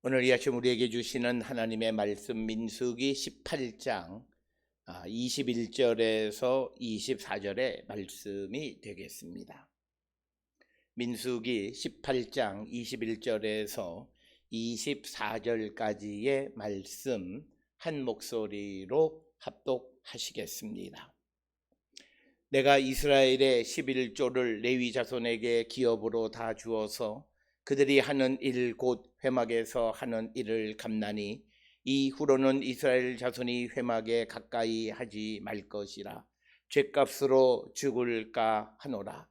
오늘 이 아침 우리에게 주시는 하나님의 말씀 민수기 18장 21절에서 24절의 말씀이 되겠습니다. 민수기 18장 21절에서 24절까지의 말씀 한 목소리로 합독하시겠습니다. 내가 이스라엘의 11조를 레위 자손에게 기업으로 다 주어서 그들이 하는 일 곧 회막에서 하는 일을 감나니 이후로는 이스라엘 자손이 회막에 가까이 하지 말 것이라. 죗값으로 죽을까 하노라.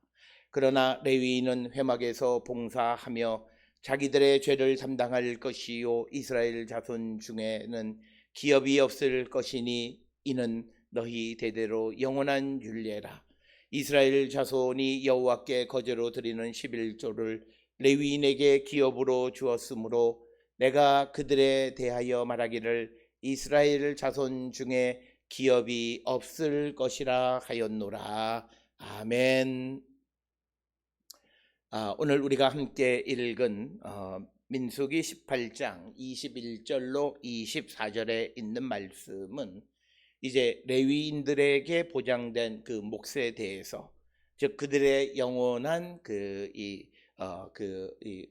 그러나 레위인은 회막에서 봉사하며 자기들의 죄를 담당할 것이요 이스라엘 자손 중에는 기업이 없을 것이니 이는 너희 대대로 영원한 율례라. 이스라엘 자손이 여호와께 거제로 드리는 11조를 레위인에게 기업으로 주었으므로 내가 그들에 대하여 말하기를 이스라엘 자손 중에 기업이 없을 것이라 하였노라. 아멘. 오늘 우리가 함께 읽은 민수기 18장 21절로 24절에 있는 말씀은 이제 레위인들에게 보장된 그 몫에 대해서, 즉 그들의 영원한 이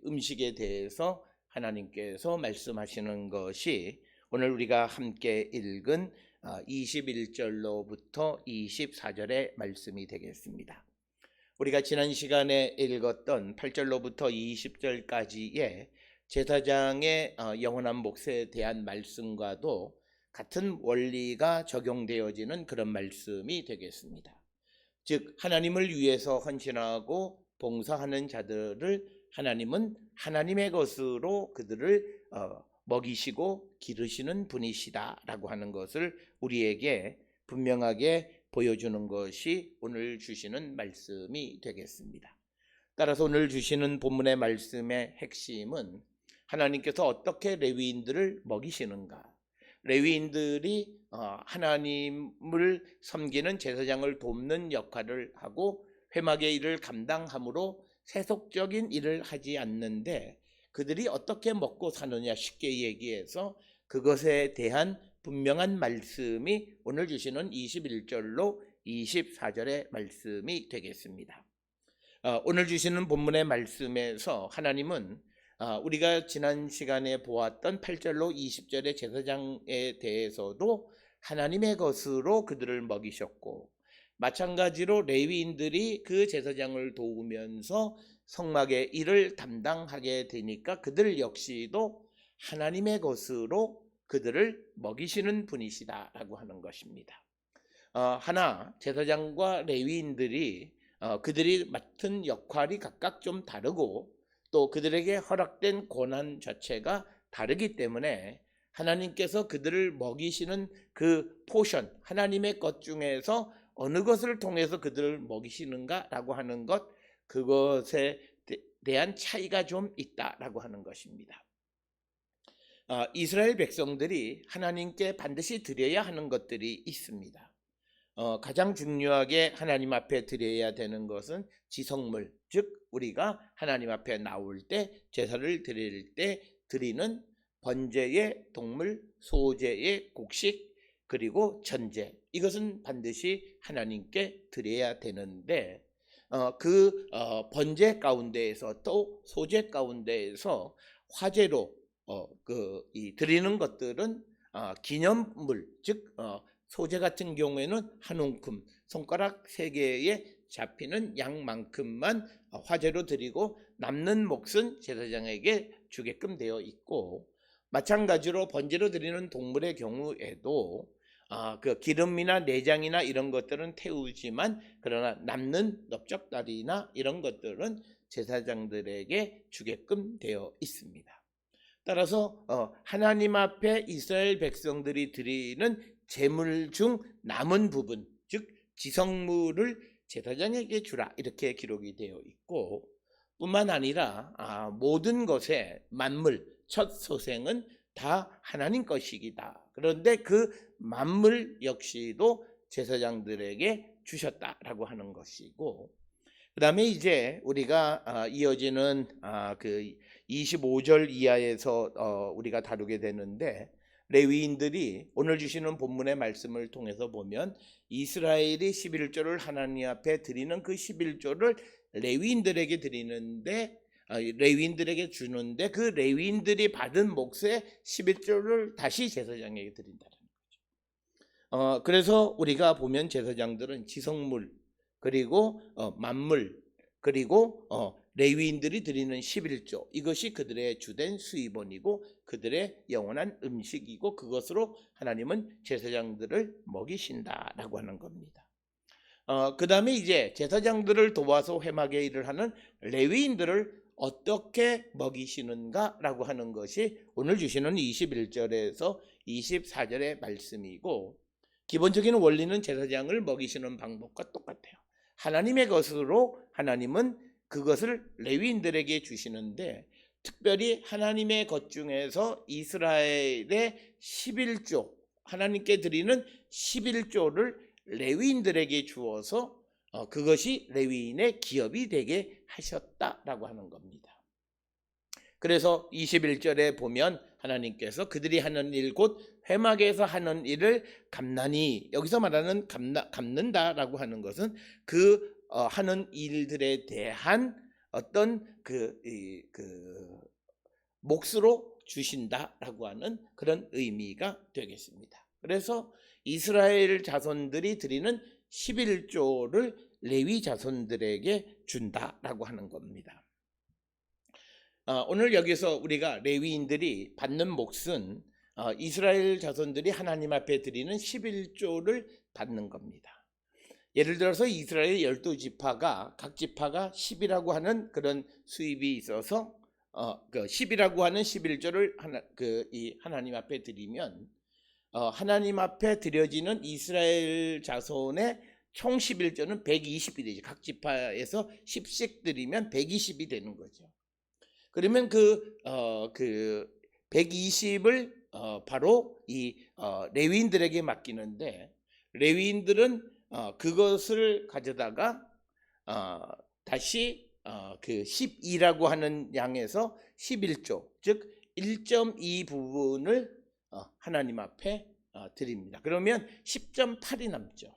음식에 대해서 하나님께서 말씀하시는 것이 오늘 우리가 함께 읽은 21절로부터 24절의 말씀이 되겠습니다. 우리가 지난 시간에 읽었던 8절로부터 20절까지의 제사장의 영원한 몫에 대한 말씀과도 같은 원리가 적용되어지는 그런 말씀이 되겠습니다. 즉 하나님을 위해서 헌신하고 봉사하는 자들을 하나님은 하나님의 것으로 그들을 먹이시고 기르시는 분이시다라고 하는 것을 우리에게 분명하게 보여주는 것이 오늘 주시는 말씀이 되겠습니다. 따라서 오늘 주시는 본문의 말씀의 핵심은 하나님께서 어떻게 레위인들을 먹이시는가, 레위인들이 하나님을 섬기는 제사장을 돕는 역할을 하고 회막의 일을 감당함으로 세속적인 일을 하지 않는데 그들이 어떻게 먹고 사느냐, 쉽게 얘기해서 그것에 대한 분명한 말씀이 오늘 주시는 21절로 24절의 말씀이 되겠습니다. 오늘 주시는 본문의 말씀에서 하나님은 우리가 지난 시간에 보았던 8절로 20절의 제사장에 대해서도 하나님의 것으로 그들을 먹이셨고, 마찬가지로 레위인들이 그 제사장을 도우면서 성막의 일을 담당하게 되니까 그들 역시도 하나님의 것으로 그들을 먹이시는 분이시다라고 하는 것입니다. 하나 제사장과 레위인들이 그들이 맡은 역할이 각각 좀 다르고 또 그들에게 허락된 권한 자체가 다르기 때문에 하나님께서 그들을 먹이시는 그 포션, 하나님의 것 중에서 어느 것을 통해서 그들을 먹이시는가라고 하는 것, 그것에 대한 차이가 좀 있다라고 하는 것입니다. 이스라엘 백성들이 하나님께 반드시 드려야 하는 것들이 있습니다. 가장 중요하게 하나님 앞에 드려야 되는 것은 지성물, 즉 우리가 하나님 앞에 나올 때 제사를 드릴 때 드리는 번제의 동물, 소제의 곡식, 그리고 전제, 이것은 반드시 하나님께 드려야 되는데 번제 가운데에서 또 소제 가운데에서 화제로 드리는 것들은 기념물, 즉 소제 같은 경우에는 한 움큼, 손가락 3개에 잡히는 양만큼만 화제로 드리고 남는 몫은 제사장에게 주게끔 되어 있고, 마찬가지로 번제로 드리는 동물의 경우에도 그 기름이나 내장이나 이런 것들은 태우지만 그러나 남는 넓적다리나 이런 것들은 제사장들에게 주게끔 되어 있습니다. 따라서 하나님 앞에 이스라엘 백성들이 드리는 제물 중 남은 부분, 즉 지성물을 제사장에게 주라, 이렇게 기록이 되어 있고, 뿐만 아니라 모든 것의 만물, 첫 소생은 다 하나님 것이기다. 그런데 그 만물 역시도 제사장들에게 주셨다라고 하는 것이고, 그다음에 이제 우리가 이어지는 그 25절 이하에서 우리가 다루게 되는데, 레위인들이 오늘 주시는 본문의 말씀을 통해서 보면 이스라엘이 11조를 하나님 앞에 드리는 그 11조를 레위인들에게 드리는데, 레위인들에게 주는데, 그 레위인들이 받은 몫의 11조를 다시 제사장에게 드린다는 거죠. 그래서 우리가 보면 제사장들은 지성물, 그리고 만물, 그리고 레위인들이 드리는 11조, 이것이 그들의 주된 수입원이고 그들의 영원한 음식이고, 그것으로 하나님은 제사장들을 먹이신다라고 하는 겁니다. 그 다음에 이제 제사장들을 도와서 회막의 일을 하는 레위인들을 어떻게 먹이시는가라고 하는 것이 오늘 주시는 21절에서 24절의 말씀이고, 기본적인 원리는 제사장을 먹이시는 방법과 똑같아요. 하나님의 것으로 하나님은 그것을 레위인들에게 주시는데, 특별히 하나님의 것 중에서 이스라엘의 11조, 하나님께 드리는 11조를 레위인들에게 주어서 그것이 레위인의 기업이 되게 하셨다라고 하는 겁니다. 그래서 21절에 보면 하나님께서 그들이 하는 일, 곧 회막에서 하는 일을 값나니, 여기서 말하는 갚는다라고 하는 것은 그 하는 일들에 대한 어떤 그 몫으로 주신다라고 하는 그런 의미가 되겠습니다. 그래서 이스라엘 자손들이 드리는 11조를 레위 자손들에게 준다라고 하는 겁니다. 오늘 여기서 우리가 레위인들이 받는 몫은 이스라엘 자손들이 하나님 앞에 드리는 11조를 받는 겁니다. 예를 들어서 이스라엘 12지파가 각 지파가 10이라고 하는 그런 수입이 있어서 그 10이라고 하는 11조를 하나님 앞에 드리면 하나님 앞에 드려지는 이스라엘 자손의 총 11조는 120이 되죠. 각 지파에서 10씩 드리면 120이 되는 거죠. 그러면 그 120을 바로 이 레위인들에게 맡기는데, 레위인들은 그것을 가져다가 다시 그 12라고 하는 양에서 11조, 즉 1.2 부분을 하나님 앞에 드립니다. 그러면 10.8이 남죠.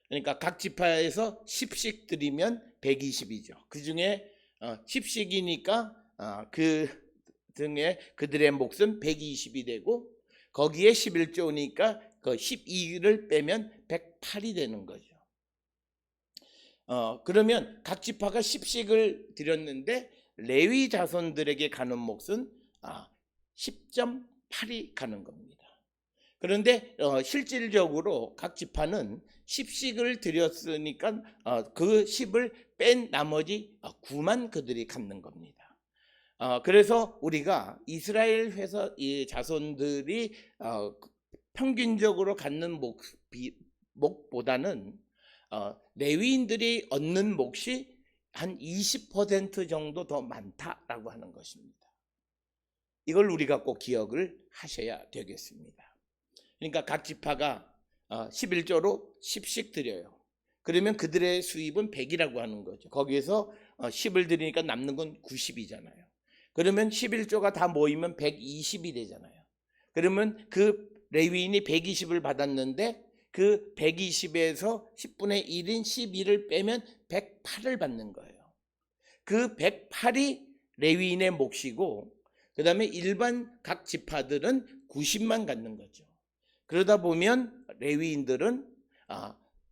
그러니까 각 지파에서 10씩 드리면 120이죠. 그 중에 10씩이니까 그 등에 그들의 몫은 120이 되고, 거기에 11조니까 그 12를 빼면 108이 되는 거죠. 그러면 각 지파가 10씩을 드렸는데 레위 자손들에게 가는 몫은 10.8이 가는 겁니다. 그런데 실질적으로 각 지파는 10씩을 드렸으니까 그 10을 뺀 나머지 9만 그들이 갖는 겁니다. 그래서 우리가 이스라엘 이 자손들이 평균적으로 갖는 몫보다는 레위인들이 얻는 몫이 한 20% 정도 더 많다라고 하는 것입니다. 이걸 우리가 꼭 기억을 하셔야 되겠습니다. 그러니까 각 지파가 11조로 10씩 드려요. 그러면 그들의 수입은 100이라고 하는 거죠. 거기에서 10을 드리니까 남는 건 90이잖아요. 그러면 11조가 다 모이면 120이 되잖아요. 그러면 그 레위인이 120을 받았는데 그 120에서 10분의 1인 12를 빼면 108을 받는 거예요. 그 108이 레위인의 몫이고, 그 다음에 일반 각 지파들은 90만 갖는 거죠. 그러다 보면 레위인들은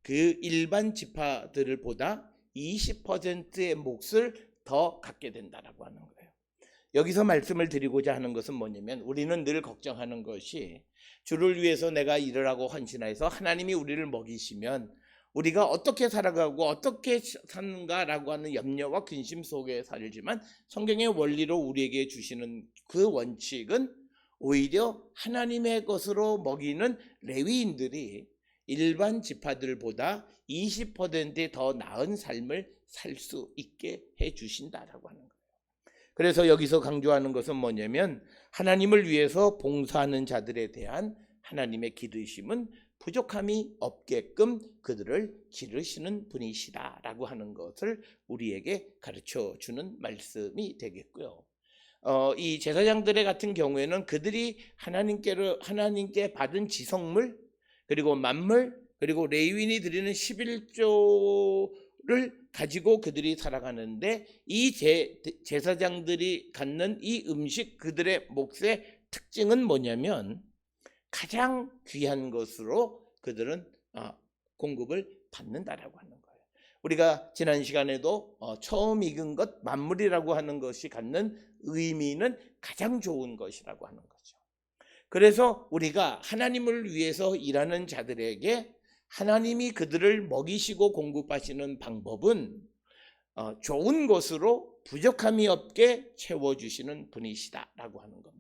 그 일반 지파들을 보다 20%의 몫을 더 갖게 된다라고 하는 거예요. 여기서 말씀을 드리고자 하는 것은 뭐냐면, 우리는 늘 걱정하는 것이 주를 위해서 내가 일을 하고 헌신해서 하나님이 우리를 먹이시면 우리가 어떻게 살아가고 어떻게 사는가라고 하는 염려와 근심 속에 살지만, 성경의 원리로 우리에게 주시는 그 원칙은 오히려 하나님의 것으로 먹이는 레위인들이 일반 지파들보다 20% 더 나은 삶을 살 수 있게 해 주신다라고 하는 거예요. 그래서 여기서 강조하는 것은 뭐냐면, 하나님을 위해서 봉사하는 자들에 대한 하나님의 기르심은 부족함이 없게끔 그들을 기르시는 분이시다라고 하는 것을 우리에게 가르쳐 주는 말씀이 되겠고요. 이 제사장들의 같은 경우에는 그들이 하나님께 받은 지성물, 그리고 만물, 그리고 레위인이 드리는 11조를 가지고 그들이 살아가는데, 이 제사장들이 갖는 이 음식, 그들의 몫의 특징은 뭐냐면 가장 귀한 것으로 그들은 공급을 받는다라고 하는 거예요. 우리가 지난 시간에도 처음 익은 것, 만물이라고 하는 것이 갖는 의미는 가장 좋은 것이라고 하는 거죠. 그래서 우리가 하나님을 위해서 일하는 자들에게 하나님이 그들을 먹이시고 공급하시는 방법은 좋은 것으로 부족함이 없게 채워주시는 분이시다라고 하는 겁니다.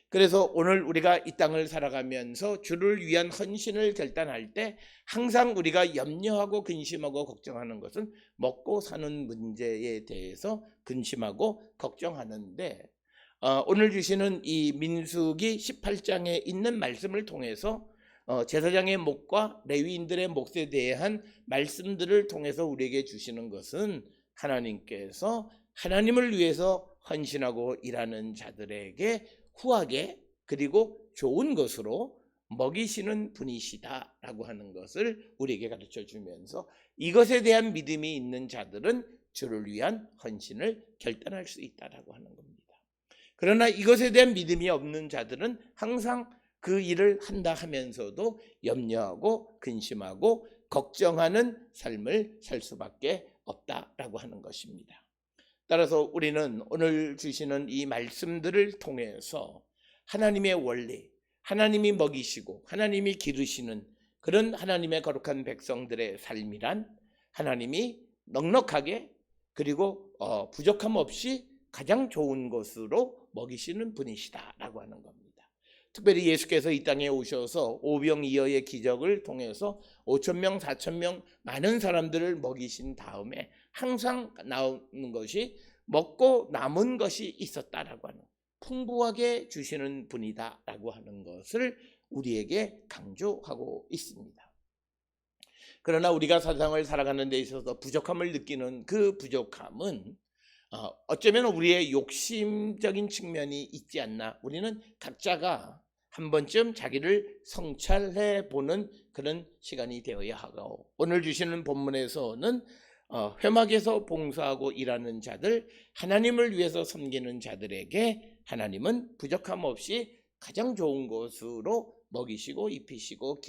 그래서 오늘 우리가 이 땅을 살아가면서 주를 위한 헌신을 결단할 때 항상 우리가 염려하고 근심하고 걱정하는 것은 먹고 사는 문제에 대해서 근심하고 걱정하는데, 오늘 주시는 이 민수기 18장에 있는 말씀을 통해서 제사장의 몫과 레위인들의 몫에 대한 말씀들을 통해서 우리에게 주시는 것은 하나님께서 하나님을 위해서 헌신하고 일하는 자들에게 후하게 그리고 좋은 것으로 먹이시는 분이시다라고 하는 것을 우리에게 가르쳐 주면서, 이것에 대한 믿음이 있는 자들은 주를 위한 헌신을 결단할 수 있다라고 하는 겁니다. 그러나 이것에 대한 믿음이 없는 자들은 항상 그 일을 한다 하면서도 염려하고 근심하고 걱정하는 삶을 살 수밖에 없다라고 하는 것입니다. 따라서 우리는 오늘 주시는 이 말씀들을 통해서 하나님의 원리, 하나님이 먹이시고 하나님이 기르시는 그런 하나님의 거룩한 백성들의 삶이란, 하나님이 넉넉하게 그리고 부족함 없이 가장 좋은 것으로 먹이시는 분이시다라고 하는 겁니다. 특별히 예수께서 이 땅에 오셔서 오병이어의 기적을 통해서 5,000명, 4,000명 많은 사람들을 먹이신 다음에 항상 나오는 것이 먹고 남은 것이 있었다라고 하는, 풍부하게 주시는 분이다라고 하는 것을 우리에게 강조하고 있습니다. 그러나 우리가 세상을 살아가는 데 있어서 부족함을 느끼는 그 부족함은 어쩌면 우리의 욕심적인 측면이 있지 않나. 우리는 각자가 한 번쯤 자기를 성찰해 보는 그런 시간이 되어야 하고, 오늘 주시는 본문에서는 회막에서 봉사하고 일하는 자들, 하나님을 위해서 섬기는 자들에게 하나님은 부족함 없이 가장 좋은 것으로 먹이시고 입히시고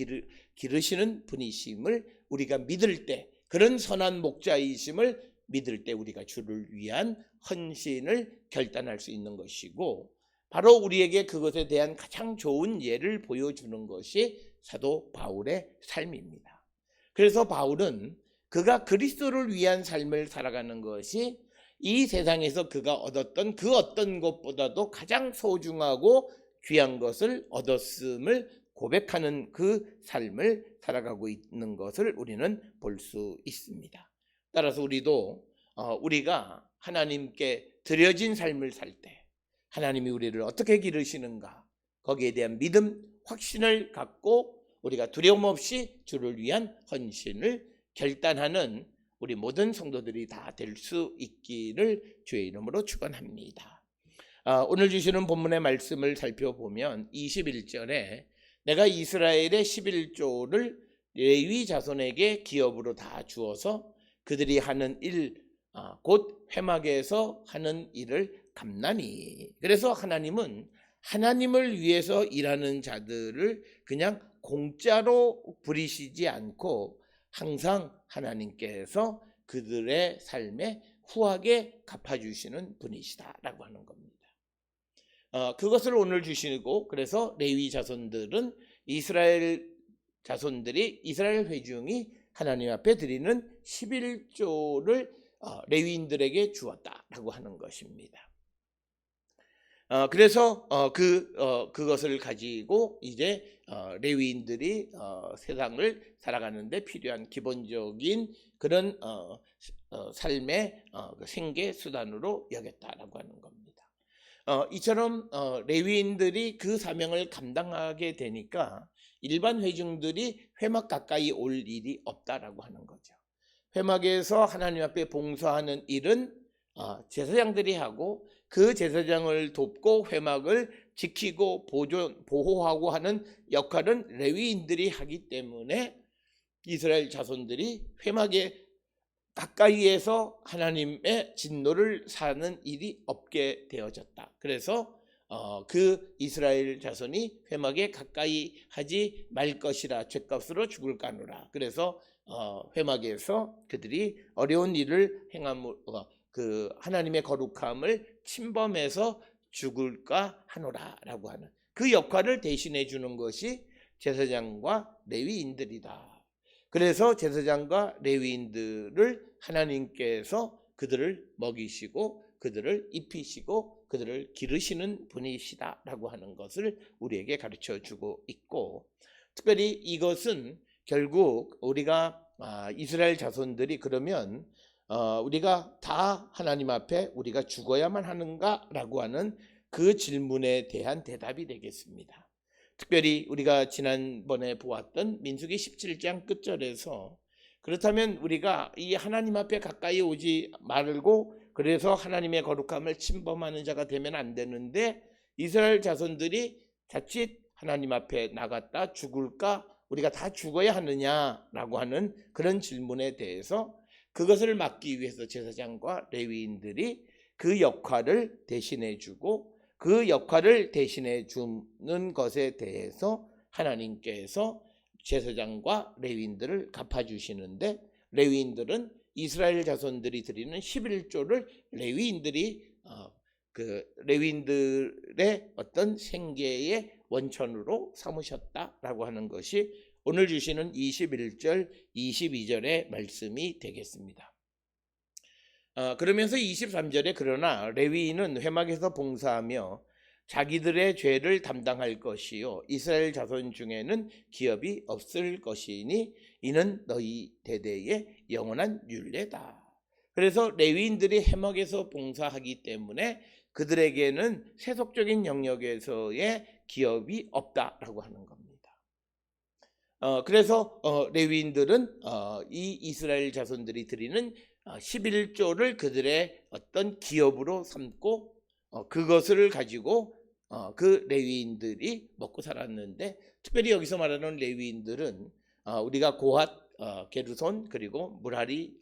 기르시는 분이심을 우리가 믿을 때, 그런 선한 목자이심을 믿을 때 우리가 주를 위한 헌신을 결단할 수 있는 것이고, 바로 우리에게 그것에 대한 가장 좋은 예를 보여주는 것이 사도 바울의 삶입니다. 그래서 바울은 그가 그리스도를 위한 삶을 살아가는 것이 이 세상에서 그가 얻었던 그 어떤 것보다도 가장 소중하고 귀한 것을 얻었음을 고백하는 그 삶을 살아가고 있는 것을 우리는 볼 수 있습니다. 따라서 우리도 우리가 하나님께 드려진 삶을 살 때 하나님이 우리를 어떻게 기르시는가, 거기에 대한 믿음, 확신을 갖고 우리가 두려움 없이 주를 위한 헌신을 결단하는 우리 모든 성도들이 다 될 수 있기를 주의 이름으로 축원합니다. 오늘 주시는 본문의 말씀을 살펴보면 21절에 내가 이스라엘의 11조를 레위 자손에게 기업으로 다 주어서 그들이 하는 일, 곧 회막에서 하는 일을 감나니. 그래서 하나님은 하나님을 위해서 일하는 자들을 그냥 공짜로 부리시지 않고 항상 하나님께서 그들의 삶에 후하게 갚아주시는 분이시다라고 하는 겁니다. 그것을 오늘 주시고, 그래서 레위 자손들은 이스라엘 회중이 하나님 앞에 드리는 11조를 레위인들에게 주었다라고 하는 것입니다. 그래서 그것을 가지고 이제 레위인들이 세상을 살아가는데 필요한 기본적인 그런 삶의 생계 수단으로 여겼다라고 하는 겁니다. 이처럼 레위인들이 그 사명을 감당하게 되니까 일반 회중들이 회막 가까이 올 일이 없다라고 하는 거죠. 회막에서 하나님 앞에 봉사하는 일은 제사장들이 하고, 그 제사장을 돕고 회막을 지키고 보호하고 하는 역할은 레위인들이 하기 때문에 이스라엘 자손들이 회막에 가까이에서 하나님의 진노를 사는 일이 없게 되어졌다. 그래서 그 이스라엘 자손이 회막에 가까이 하지 말 것이라 죗값으로 죽을까노라. 그래서 회막에서 그들이 어려운 일을 행함으로 그 하나님의 거룩함을 침범해서 죽을까 하노라라고 하는 그 역할을 대신해 주는 것이 제사장과 레위인들이다. 그래서 제사장과 레위인들을 하나님께서 그들을 먹이시고 그들을 입히시고 그들을 기르시는 분이시다라고 하는 것을 우리에게 가르쳐 주고 있고, 특별히 이것은 결국 우리가 이스라엘 자손들이 그러면 우리가 다 하나님 앞에 우리가 죽어야만 하는가라고 하는 그 질문에 대한 대답이 되겠습니다. 특별히 우리가 지난번에 보았던 민수기 17장 끝절에서 그렇다면 우리가 이 하나님 앞에 가까이 오지 말고 그래서 하나님의 거룩함을 침범하는 자가 되면 안 되는데, 이스라엘 자손들이 자칫 하나님 앞에 나갔다 죽을까, 우리가 다 죽어야 하느냐라고 하는 그런 질문에 대해서 그것을 막기 위해서 제사장과 레위인들이 그 역할을 대신해 주고, 그 역할을 대신해 주는 것에 대해서 하나님께서 제사장과 레위인들을 갚아주시는데, 레위인들은 이스라엘 자손들이 드리는 11조를 레위인들이 그 레위인들의 어떤 생계의 원천으로 삼으셨다라고 하는 것이 오늘 주시는 21절, 22절의 말씀이 되겠습니다. 그러면서 23절에 그러나 레위인은 회막에서 봉사하며 자기들의 죄를 담당할 것이요 이스라엘 자손 중에는 기업이 없을 것이니 이는 너희 대대의 영원한 율례다. 그래서 레위인들이 회막에서 봉사하기 때문에 그들에게는 세속적인 영역에서의 기업이 없다라고 하는 겁니다. 그래서 레위인들은 이 이스라엘 자손들이 드리는 11조를 그들의 어떤 기업으로 삼고 그것을 가지고 그 레위인들이 먹고 살았는데, 특별히 여기서 말하는 레위인들은 우리가 고핫, 게르손 그리고 무라리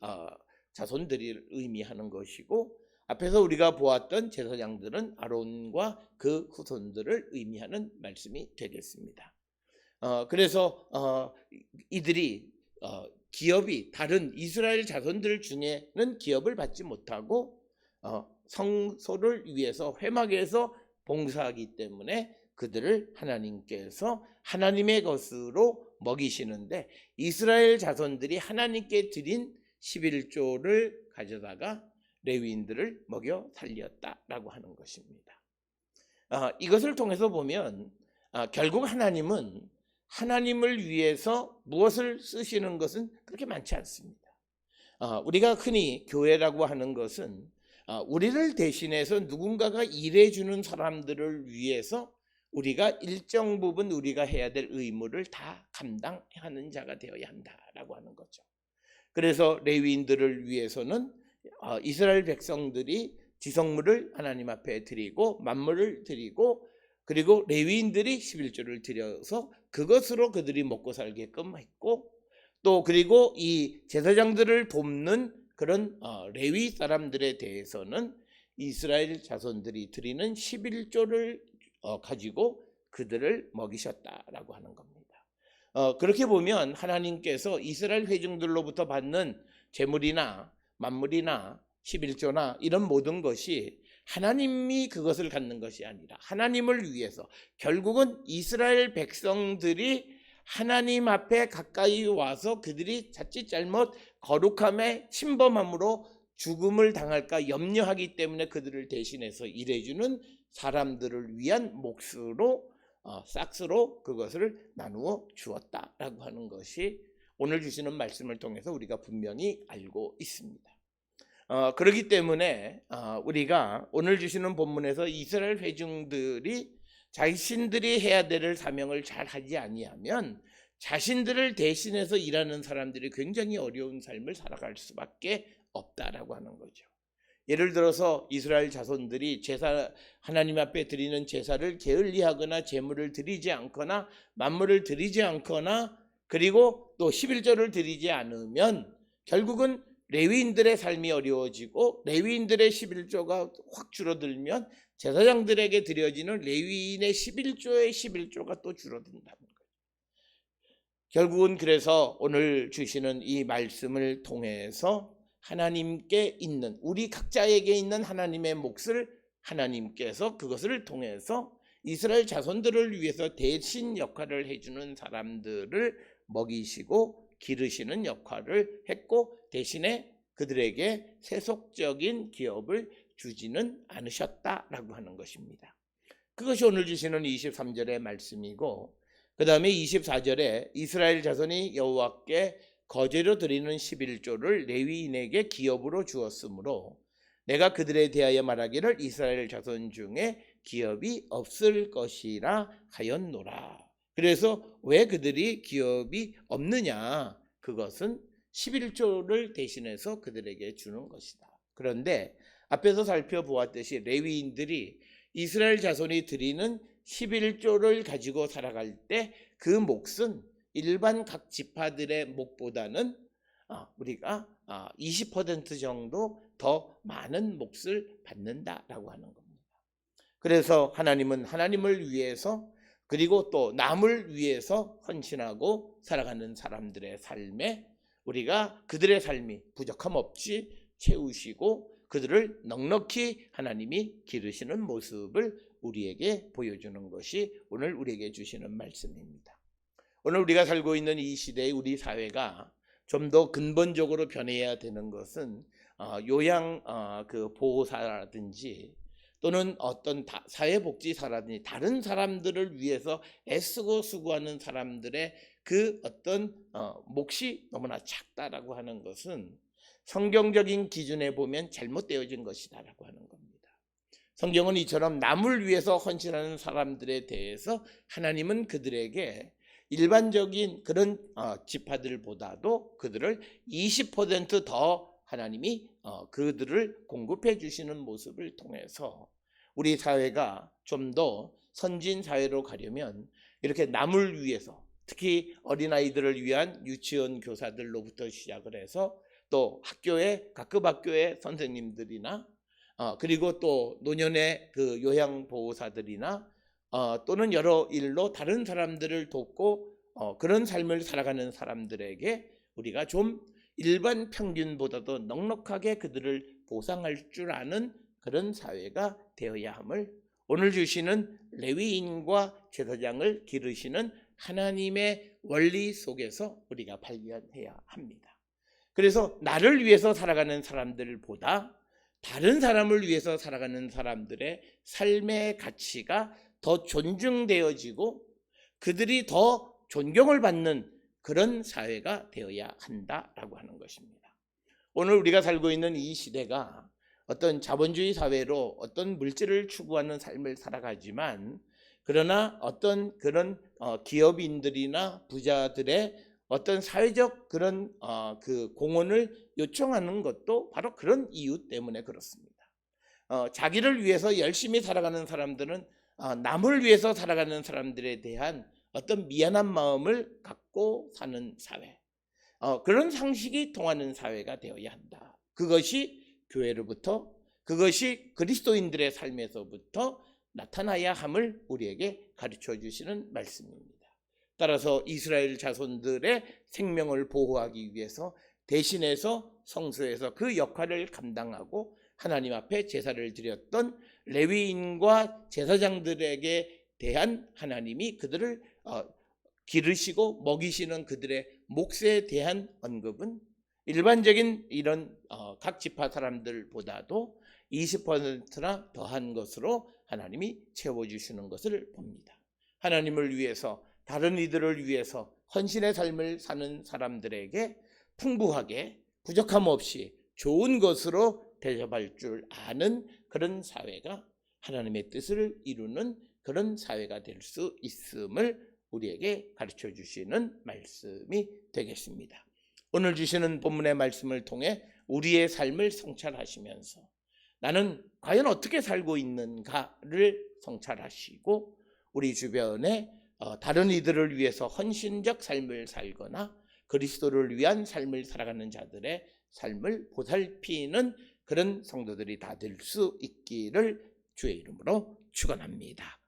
자손들을 의미하는 것이고, 앞에서 우리가 보았던 제사장들은 아론과 그 후손들을 의미하는 말씀이 되겠습니다. 그래서 이들이 기업이 다른 이스라엘 자손들 중에는 기업을 받지 못하고 성소를 위해서 회막에서 봉사하기 때문에 그들을 하나님께서 하나님의 것으로 먹이시는데, 이스라엘 자손들이 하나님께 드린 11조를 가져다가 레위인들을 먹여 살렸다라고 하는 것입니다. 이것을 통해서 보면 결국 하나님은 하나님을 위해서 무엇을 쓰시는 것은 그렇게 많지 않습니다. 우리가 흔히 교회라고 하는 것은 우리를 대신해서 누군가가 일해주는 사람들을 위해서 우리가 일정 부분 우리가 해야 될 의무를 다 감당하는 자가 되어야 한다라고 하는 거죠. 그래서 레위인들을 위해서는 이스라엘 백성들이 지성물을 하나님 앞에 드리고 만물을 드리고, 그리고 레위인들이 11조를 드려서 그것으로 그들이 먹고 살게끔 했고, 또 그리고 이 제사장들을 돕는 그런 레위 사람들에 대해서는 이스라엘 자손들이 드리는 11조를 가지고 그들을 먹이셨다라고 하는 겁니다. 그렇게 보면 하나님께서 이스라엘 회중들로부터 받는 재물이나 만물이나 11조나 이런 모든 것이 하나님이 그것을 갖는 것이 아니라 하나님을 위해서, 결국은 이스라엘 백성들이 하나님 앞에 가까이 와서 그들이 자칫 잘못 거룩함에 침범함으로 죽음을 당할까 염려하기 때문에 그들을 대신해서 일해주는 사람들을 위한 몫으로 싹스로 그것을 나누어 주었다라고 하는 것이 오늘 주시는 말씀을 통해서 우리가 분명히 알고 있습니다. 그렇기 때문에 우리가 오늘 주시는 본문에서 이스라엘 회중들이 자신들이 해야 될 사명을 잘 하지 아니하면 자신들을 대신해서 일하는 사람들이 굉장히 어려운 삶을 살아갈 수밖에 없다라고 하는 거죠. 예를 들어서 이스라엘 자손들이 제사, 하나님 앞에 드리는 제사를 게을리하거나 제물을 드리지 않거나 만물을 드리지 않거나 그리고 또 11조를 드리지 않으면 결국은 레위인들의 삶이 어려워지고 레위인들의 11조가 확 줄어들면 제사장들에게 드려지는 레위인의 11조의 11조가 또 줄어든다는 거예요. 결국은 그래서 오늘 주시는 이 말씀을 통해서 하나님께 있는, 우리 각자에게 있는 하나님의 몫을 하나님께서 그것을 통해서 이스라엘 자손들을 위해서 대신 역할을 해주는 사람들을 먹이시고 기르시는 역할을 했고 대신에 그들에게 세속적인 기업을 주지는 않으셨다라고 하는 것입니다. 그것이 오늘 주시는 23절의 말씀이고 그 다음에 24절에 이스라엘 자손이 여호와께 거제로 드리는 11조를 레위인에게 기업으로 주었으므로 내가 그들에 대하여 말하기를 이스라엘 자손 중에 기업이 없을 것이라 하였노라. 그래서 왜 그들이 기업이 없느냐? 그것은 11조를 대신해서 그들에게 주는 것이다. 그런데 앞에서 살펴보았듯이 레위인들이 이스라엘 자손이 드리는 11조를 가지고 살아갈 때 그 몫은 일반 각 지파들의 몫보다는 우리가 20% 정도 더 많은 몫을 받는다라고 하는 겁니다. 그래서 하나님은 하나님을 위해서 그리고 또 남을 위해서 헌신하고 살아가는 사람들의 삶에 우리가 그들의 삶이 부족함 없이 채우시고 그들을 넉넉히 하나님이 기르시는 모습을 우리에게 보여주는 것이 오늘 우리에게 주시는 말씀입니다. 오늘 우리가 살고 있는 이 시대의 우리 사회가 좀 더 근본적으로 변해야 되는 것은 요양 그 보호사라든지 또는 어떤 사회복지사라든지 다른 사람들을 위해서 애쓰고 수고하는 사람들의 그 어떤 몫이 너무나 작다라고 하는 것은 성경적인 기준에 보면 잘못되어진 것이다라고 하는 겁니다. 성경은 이처럼 남을 위해서 헌신하는 사람들에 대해서 하나님은 그들에게 일반적인 그런 지파들보다도 그들을 20% 하나님이 그들을 공급해 주시는 모습을 통해서 우리 사회가 좀 더 선진 사회로 가려면 이렇게 남을 위해서 특히 어린아이들을 위한 유치원 교사들로부터 시작을 해서 또 학교에 각급 학교의 선생님들이나 그리고 또 노년의 그 요양보호사들이나 또는 여러 일로 다른 사람들을 돕고 그런 삶을 살아가는 사람들에게 우리가 좀 일반 평균보다도 넉넉하게 그들을 보상할 줄 아는 그런 사회가 되어야 함을 오늘 주시는 레위인과 제사장을 기르시는 하나님의 원리 속에서 우리가 발견해야 합니다. 그래서 나를 위해서 살아가는 사람들보다 다른 사람을 위해서 살아가는 사람들의 삶의 가치가 더 존중되어지고 그들이 더 존경을 받는 그런 사회가 되어야 한다라고 하는 것입니다. 오늘 우리가 살고 있는 이 시대가 어떤 자본주의 사회로 어떤 물질을 추구하는 삶을 살아가지만 그러나 어떤 그런 기업인들이나 부자들의 어떤 사회적 그런 그 공헌을 요청하는 것도 바로 그런 이유 때문에 그렇습니다. 자기를 위해서 열심히 살아가는 사람들은 남을 위해서 살아가는 사람들에 대한 어떤 미안한 마음을 갖고 사는 사회, 그런 상식이 통하는 사회가 되어야 한다. 그것이 교회로부터 그것이 그리스도인들의 삶에서부터 나타나야 함을 우리에게 가르쳐 주시는 말씀입니다. 따라서 이스라엘 자손들의 생명을 보호하기 위해서 대신해서 성소에서 그 역할을 감당하고 하나님 앞에 제사를 드렸던 레위인과 제사장들에게 대한 하나님이 그들을 기르시고 먹이시는 그들의 몫에 대한 언급은 일반적인 이런 각 지파 사람들보다도 20%나 더한 것으로 하나님이 채워주시는 것을 봅니다. 하나님을 위해서 다른 이들을 위해서 헌신의 삶을 사는 사람들에게 풍부하게 부족함 없이 좋은 것으로 대접할 줄 아는 그런 사회가 하나님의 뜻을 이루는 그런 사회가 될 수 있음을 우리에게 가르쳐 주시는 말씀이 되겠습니다. 오늘 주시는 본문의 말씀을 통해 우리의 삶을 성찰하시면서 나는 과연 어떻게 살고 있는가를 성찰하시고 우리 주변에 다른 이들을 위해서 헌신적 삶을 살거나 그리스도를 위한 삶을 살아가는 자들의 삶을 보살피는 그런 성도들이 다 될 수 있기를 주의 이름으로 축원합니다.